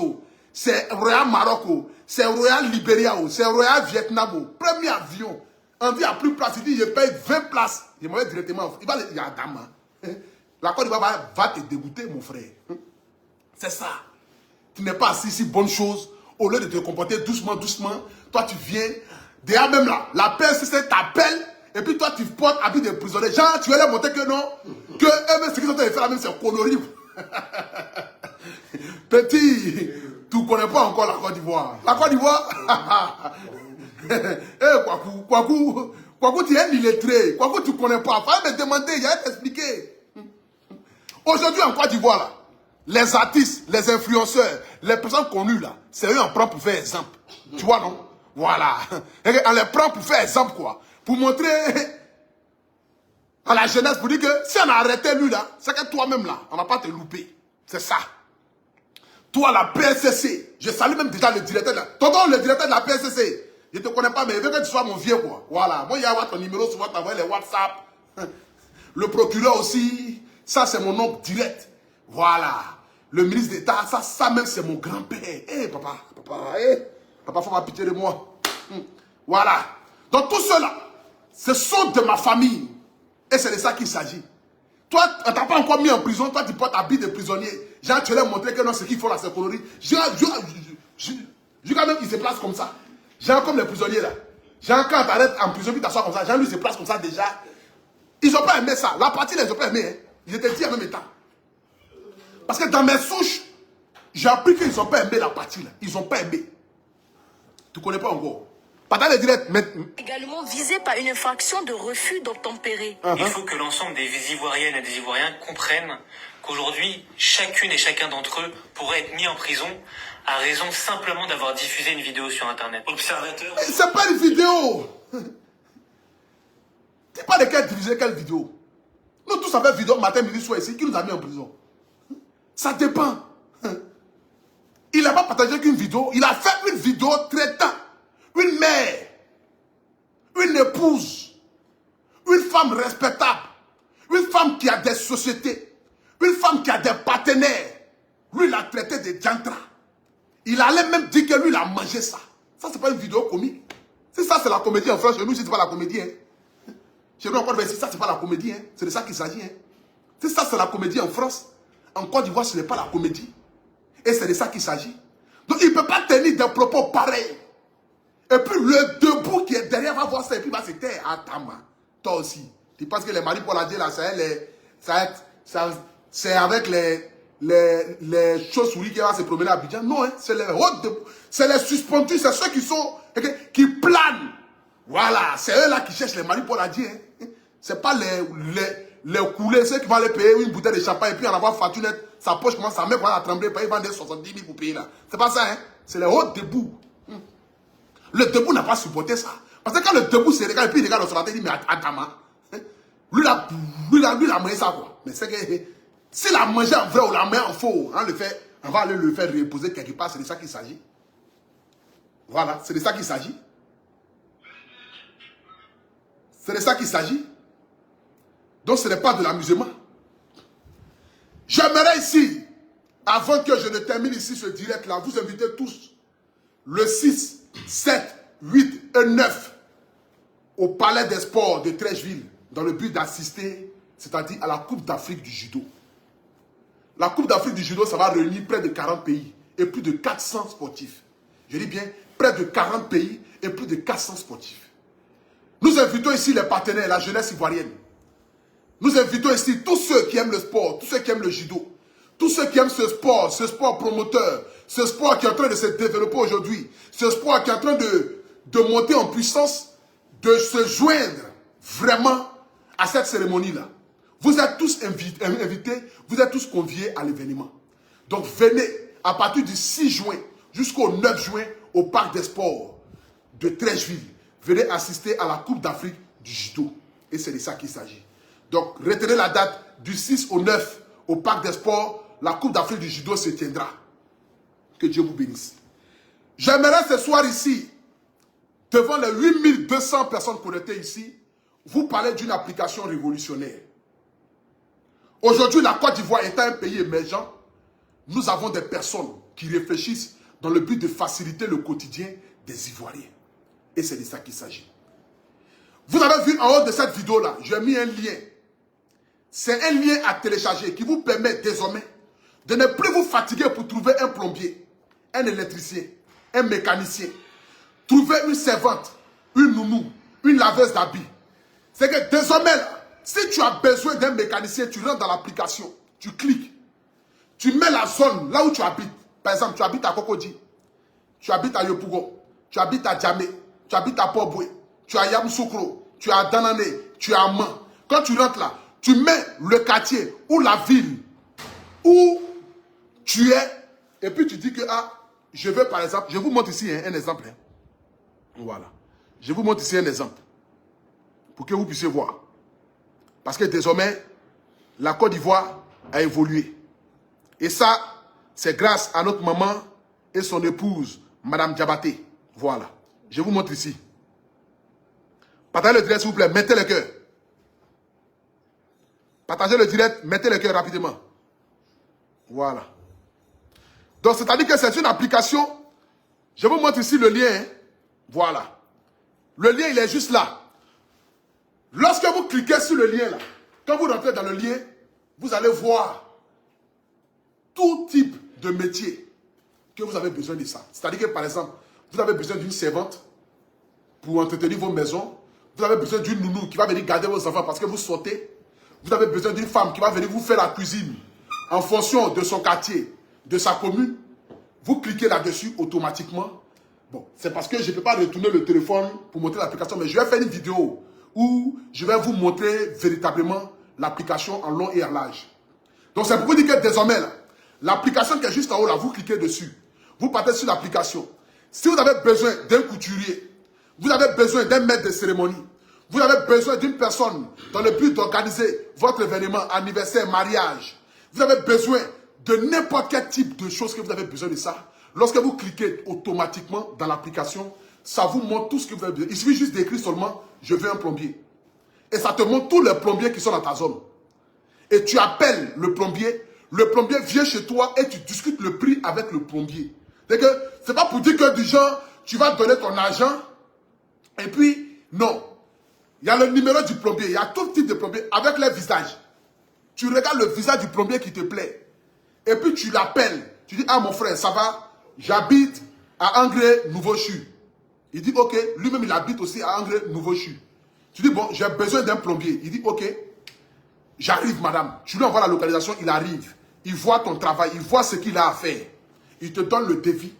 c'est Royal Maroc, c'est Royal Libéria, c'est Royal Vietnam. Premier avion. On dit à plus de place, il dit je paye 20 places. Il m'a directement. Il y a Dama. La Côte d'Ivoire va te dégoûter, mon frère. C'est ça. Tu n'es pas assis ici, bonne chose. Au lieu de te comporter doucement, toi tu viens, déjà même là, la PLCC t'appelle, et puis toi tu portes habit de prisonnier. Genre, tu veux leur montrer que non, que eux-mêmes, ce qu'ils ont fait la même, c'est connerie. Petit, Tu ne connais pas encore la Côte d'Ivoire. La Côte d'Ivoire, Kwaku, tu es un illettré. Kwaku, tu ne connais pas. Il fallait me demander, j'allais t'expliquer. Aujourd'hui, en Côte d'Ivoire, là, les artistes, les influenceurs, les personnes connues, là, c'est eux en prend pour faire exemple. Tu vois, non? Voilà. On les prend pour faire exemple, quoi. Pour montrer à la jeunesse, pour dire que si on a arrêté lui, là, c'est que toi-même, là, on ne va pas te louper. C'est ça. Toi, la PSCC, je salue même déjà le directeur de la... Tonton, le directeur de la PSCC. Je ne te connais pas, mais je veux que tu sois mon vieux, quoi. Voilà. Moi, il y a ton numéro, souvent, tu envoies les WhatsApp. Le procureur aussi, ça, c'est mon nom direct. Voilà. Le ministre d'État, ça même, c'est mon grand-père. Eh, papa, faut avoir pitié de moi. Voilà. Donc, tout cela, ce sont de ma famille. Et c'est de ça qu'il s'agit. Toi, on t'a pas encore mis en prison, toi, tu portes habit de prisonnier. Jean, tu l'as montré que non, ce qu'il faut là, c'est connerie. Quand même, il se place comme ça. Jean, comme les prisonniers là. Jean, quand t'arrêtes en prison, il t'assoit comme ça. Jean, lui, se place comme ça déjà. Ils n'ont pas aimé ça. La partie, ils n'ont pas aimé. Hein. Ils étaient dit en même temps. Parce que dans mes souches, j'ai appris qu'ils n'ont pas aimé la partie là. Ils n'ont pas aimé. Tu ne connais pas encore. Pas dans les directs, mais... Également visé par une infraction de refus d'obtempérer. Il faut que l'ensemble des Ivoiriennes et des Ivoiriens comprennent qu'aujourd'hui, chacune et chacun d'entre eux pourrait être mis en prison à raison simplement d'avoir diffusé une vidéo sur Internet. Observateur... C'est pas une vidéo. Tu sais pas de quelle diffuser quelle vidéo. Nous tous avons une vidéo matin, midi, soir ici, qui nous a mis en prison. Ça dépend. Il n'a pas partagé qu'une vidéo, il a fait une vidéo traitant une mère, une épouse, une femme respectable, une femme qui a des sociétés, une femme qui a des partenaires. Lui, il a traité de diantra. Il allait même dire que lui, il a mangé ça. Ça, c'est pas une vidéo comique. Si ça, c'est la comédie en France, chez nous, c'est pas la comédie. Hein. Chez nous, encore, si ça, c'est pas la comédie. Hein. C'est de ça qu'il s'agit. Hein. Si ça, c'est la comédie en France, en Côte d'Ivoire, ce n'est pas la comédie. Et c'est de ça qu'il s'agit. Donc, il ne peut pas tenir des propos pareils. Et puis le debout qui est derrière va voir ça et puis va se taire. Attends, toi aussi. Tu penses que les maris pour la dire là, c'est avec les chauves-souris qui vont se promener à Abidjan. Non, hein, c'est les hautes debout. C'est les suspendus, c'est ceux qui planent. Voilà, c'est eux là qui cherchent les maris pour la dire. Hein. C'est pas les coulés, ceux qui vont aller payer une bouteille de champagne et puis en avoir fortunette, sa poche commence à mettre à trembler, ils vendent 70 000 pour payer là. C'est pas ça, hein. C'est les hautes debout. Le debout n'a pas supporté ça. Parce que quand le debout se regarde et puis il regarde l'observateur, il dit mais attends, hein? Lui, il a mangé ça quoi. Mais c'est que s'il a mangé en vrai ou l'a mangé en faux, on va aller le faire reposer quelque part, c'est de ça qu'il s'agit. Voilà, c'est de ça qu'il s'agit. C'est de ça qu'il s'agit. Donc ce n'est pas de l'amusement. J'aimerais ici, avant que je ne termine ici ce direct là, vous inviter tous le 6, 7, 8 et 9 au Palais des Sports de Treichville dans le but d'assister, c'est-à-dire à la Coupe d'Afrique du judo. La Coupe d'Afrique du judo, ça va réunir près de 40 pays et plus de 400 sportifs. Je dis bien près de 40 pays et plus de 400 sportifs. Nous invitons ici les partenaires, la jeunesse ivoirienne. Nous invitons ici tous ceux qui aiment le sport, tous ceux qui aiment le judo, tous ceux qui aiment ce sport promoteur, ce sport qui est en train de se développer aujourd'hui, ce sport qui est en train de monter en puissance, de se joindre vraiment à cette cérémonie-là. Vous êtes tous invités, vous êtes tous conviés à l'événement. Donc venez à partir du 6 juin jusqu'au 9 juin au Parc des Sports de Treichville. Venez assister à la Coupe d'Afrique du judo. Et c'est de ça qu'il s'agit. Donc retenez la date du 6 au 9 au Parc des Sports. La Coupe d'Afrique du judo se tiendra. Que Dieu vous bénisse. J'aimerais ce soir ici, devant les 8200 personnes connectées ici, vous parler d'une application révolutionnaire. Aujourd'hui, la Côte d'Ivoire étant un pays émergent, nous avons des personnes qui réfléchissent dans le but de faciliter le quotidien des Ivoiriens. Et c'est de ça qu'il s'agit. Vous avez vu en haut de cette vidéo-là, j'ai mis un lien. C'est un lien à télécharger qui vous permet désormais de ne plus vous fatiguer pour trouver un plombier, un électricien, un mécanicien. Trouver une servante, une nounou, une laveuse d'habits. C'est que désormais, si tu as besoin d'un mécanicien, tu rentres dans l'application, tu cliques, tu mets la zone là où tu habites, Par exemple, tu habites à Kokodi, tu habites à Yopougo, tu habites à Djamé, tu habites à Port-Boué, tu es à Yamoussoukro, tu es à Danane, tu es à Man. Quand tu rentres là, tu mets le quartier ou la ville où tu es, et puis tu dis que, ah, je veux par exemple, je vous montre ici un exemple. Hein. Voilà. Je vous montre ici un exemple. Pour que vous puissiez voir. Parce que désormais, la Côte d'Ivoire a évolué. Et ça, c'est grâce à notre maman et son épouse, Madame Diabaté. Voilà. Je vous montre ici. Partagez le direct, s'il vous plaît. Mettez le cœur. Partagez le direct, mettez le cœur rapidement. Voilà. Donc, c'est-à-dire que c'est une application. Je vous montre ici le lien. Hein. Voilà. Le lien, il est juste là. Lorsque vous cliquez sur le lien là, quand vous rentrez dans le lien, vous allez voir tout type de métier que vous avez besoin de ça. C'est-à-dire que, par exemple, vous avez besoin d'une servante pour entretenir vos maisons. Vous avez besoin d'une nounou qui va venir garder vos enfants parce que vous sautez. Vous avez besoin d'une femme qui va venir vous faire la cuisine en fonction de son quartier, de sa commune. Vous cliquez là-dessus automatiquement. Bon, c'est parce que je ne peux pas retourner le téléphone pour montrer l'application, mais je vais faire une vidéo où je vais vous montrer véritablement l'application en long et en large. Donc c'est pour vous dire que désormais, l'application qui est juste en haut, là, vous cliquez dessus. Vous partez sur l'application. Si vous avez besoin d'un couturier, vous avez besoin d'un maître de cérémonie, vous avez besoin d'une personne dans le but d'organiser votre événement, anniversaire, mariage, vous avez besoin de n'importe quel type de choses que vous avez besoin de ça. Lorsque vous cliquez automatiquement dans l'application, ça vous montre tout ce que vous avez besoin. Il suffit juste d'écrire seulement « Je veux un plombier ». Et ça te montre tous les plombiers qui sont dans ta zone. Et tu appelles le plombier vient chez toi et tu discutes le prix avec le plombier. C'est pas pour dire que du genre, tu vas donner ton argent et puis, non. Il y a le numéro du plombier, il y a tout type de plombier avec les visages. Tu regardes le visage du plombier qui te plaît. Et puis tu l'appelles. Tu dis, ah mon frère, ça va? J'habite à Angré, Nouveau-Chu. Il dit, ok. Lui-même, il habite aussi à Angré, Nouveau-Chu. Tu dis, bon, j'ai besoin d'un plombier. Il dit, ok. J'arrive, madame. Tu lui envoies la localisation, il arrive. Il voit ton travail, il voit ce qu'il a à faire. Il te donne le devis.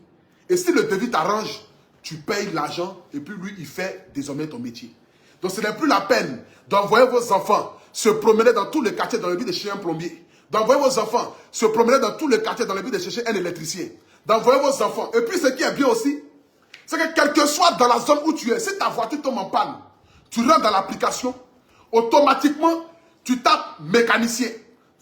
Et si le devis t'arrange, tu payes l'argent et puis lui, il fait désormais ton métier. Donc, ce n'est plus la peine d'envoyer vos enfants se promener dans tous les quartiers dans le but de chercher un plombier. D'envoyer vos enfants se promener dans tous les quartiers dans le but de chercher un électricien. D'envoyer vos enfants. Et puis, ce qui est bien aussi, c'est que quel que soit dans la zone où tu es, si ta voiture tombe en panne, tu rentres dans l'application, automatiquement, tu tapes mécanicien.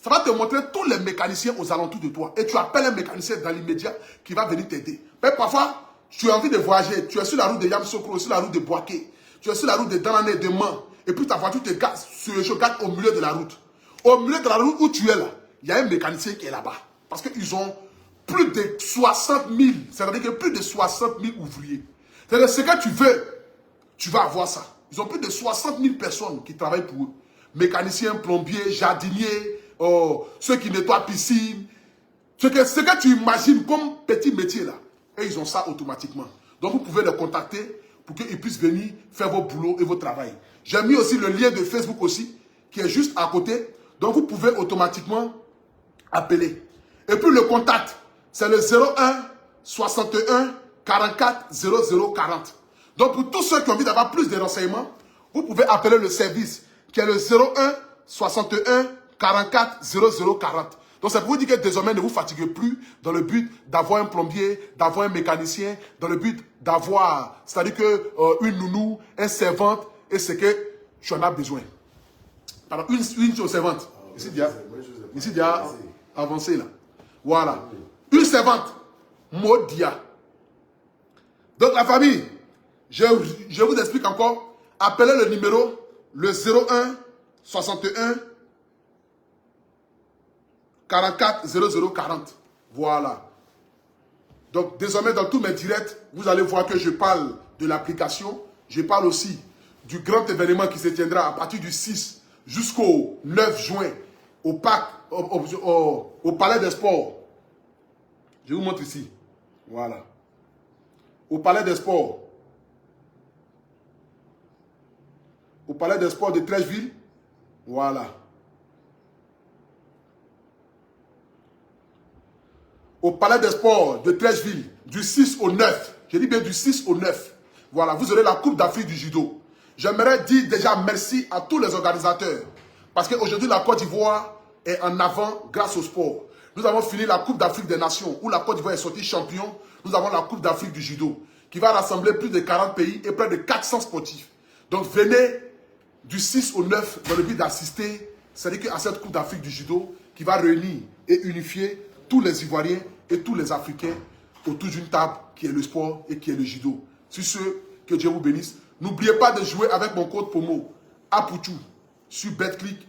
Ça va te montrer tous les mécaniciens aux alentours de toi. Et tu appelles un mécanicien dans l'immédiat qui va venir t'aider. Mais parfois, tu as envie de voyager. Tu es sur la route de Yamoussoukro, sur la route de Boaké. Tu es sur la route de Danane, de Man. Et puis ta voiture te garde au milieu de la route. Au milieu de la route où tu es là, il y a un mécanicien qui est là-bas. Parce qu'ils ont plus de 60 000. C'est-à-dire que plus de 60 000 ouvriers. C'est-à-dire ce que tu veux, tu vas avoir ça. Ils ont plus de 60 000 personnes qui travaillent pour eux. Mécaniciens, plombiers, jardiniers, ceux qui nettoient piscine. Ce que tu imagines comme petit métier là. Et ils ont ça automatiquement. Donc vous pouvez les contacter pour qu'ils puissent venir faire vos boulots et vos travails. J'ai mis aussi le lien de Facebook aussi, qui est juste à côté. Donc vous pouvez automatiquement appeler. Et puis le contact, c'est le 01 61 44 00 40. Donc pour tous ceux qui ont envie d'avoir plus de renseignements, vous pouvez appeler le service qui est le 01 61 44 00 40. Donc ça vous dit que désormais ne vous fatiguez plus dans le but d'avoir un plombier, d'avoir un mécanicien, dans le but d'avoir, c'est-à-dire que une nounou, un servante, et c'est que tu en as besoin. Alors une chose servante. Ici il y a avancé là. Voilà. Une servante. Modia. Donc la famille, je vous explique encore. Appelez le numéro, le 01 61 44 00 40. Voilà. Donc désormais dans tous mes directs, vous allez voir que je parle de l'application. Je parle aussi du grand événement qui se tiendra à partir du 6 jusqu'au 9 juin au parc, au Palais des Sports. Je vous montre ici. Voilà. Au Palais des Sports. Au Palais des Sports de Trècheville. Voilà. au Palais des Sports de Trècheville, du 6 au 9. Je dis bien du 6 au 9. Voilà, vous aurez la Coupe d'Afrique du judo. J'aimerais dire déjà merci à tous les organisateurs. Parce qu'aujourd'hui, la Côte d'Ivoire est en avant grâce au sport. Nous avons fini la Coupe d'Afrique des Nations, où la Côte d'Ivoire est sortie champion. Nous avons la Coupe d'Afrique du judo, qui va rassembler plus de 40 pays et près de 400 sportifs. Donc venez du 6 au 9 dans le but d'assister, c'est-à-dire à cette Coupe d'Afrique du judo, qui va réunir et unifier tous les Ivoiriens et tous les Africains autour d'une table qui est le sport et qui est le judo. Sur ce, que Dieu vous bénisse. N'oubliez pas de jouer avec mon code promo Apouchou sur BetClick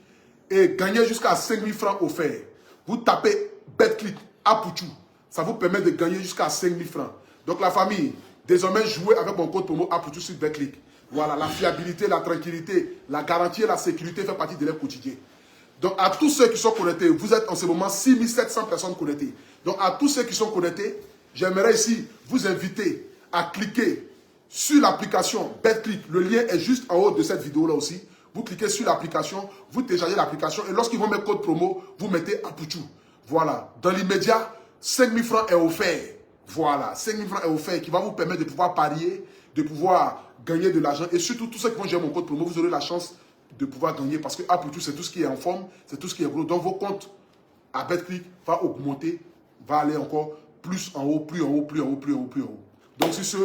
et gagner jusqu'à 5 000 francs offerts. Vous tapez BetClick Apouchou, ça vous permet de gagner jusqu'à 5 000 francs. Donc la famille, désormais jouez avec mon code promo Apouchou sur BetClick. Voilà, la fiabilité, la tranquillité, la garantie et la sécurité fait partie de leur quotidien. Donc à tous ceux qui sont connectés, vous êtes en ce moment 6 700 personnes connectées. Donc à tous ceux qui sont connectés, j'aimerais ici vous inviter à cliquer sur l'application BetClick. Le lien est juste en haut de cette vidéo-là aussi. Vous cliquez sur l'application, vous téléchargez l'application et lorsqu'ils vont mettre code promo, vous mettez Apouchou. Voilà. Dans l'immédiat, 5 000 francs est offert. Voilà. 5 000 francs est offert qui va vous permettre de pouvoir parier, de pouvoir gagner de l'argent. Et surtout, tous ceux qui vont gérer mon code promo, vous aurez la chance de pouvoir gagner parce que Apouchou, c'est tout ce qui est en forme, c'est tout ce qui est gros. Donc vos comptes à BetClick va augmenter, va aller encore plus en haut, plus en haut, plus en haut, plus en haut, plus en haut. Donc sur ce,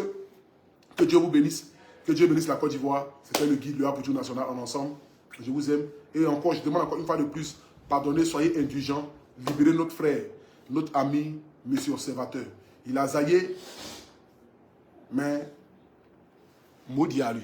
que Dieu vous bénisse. Que Dieu bénisse la Côte d'Ivoire. C'était le guide, le Apouchou National en ensemble. Je vous aime. Et encore, je demande encore une fois de plus, pardonnez, soyez indulgents. Libérez notre frère, notre ami, monsieur observateur. Il a zaillé, mais maudit à lui.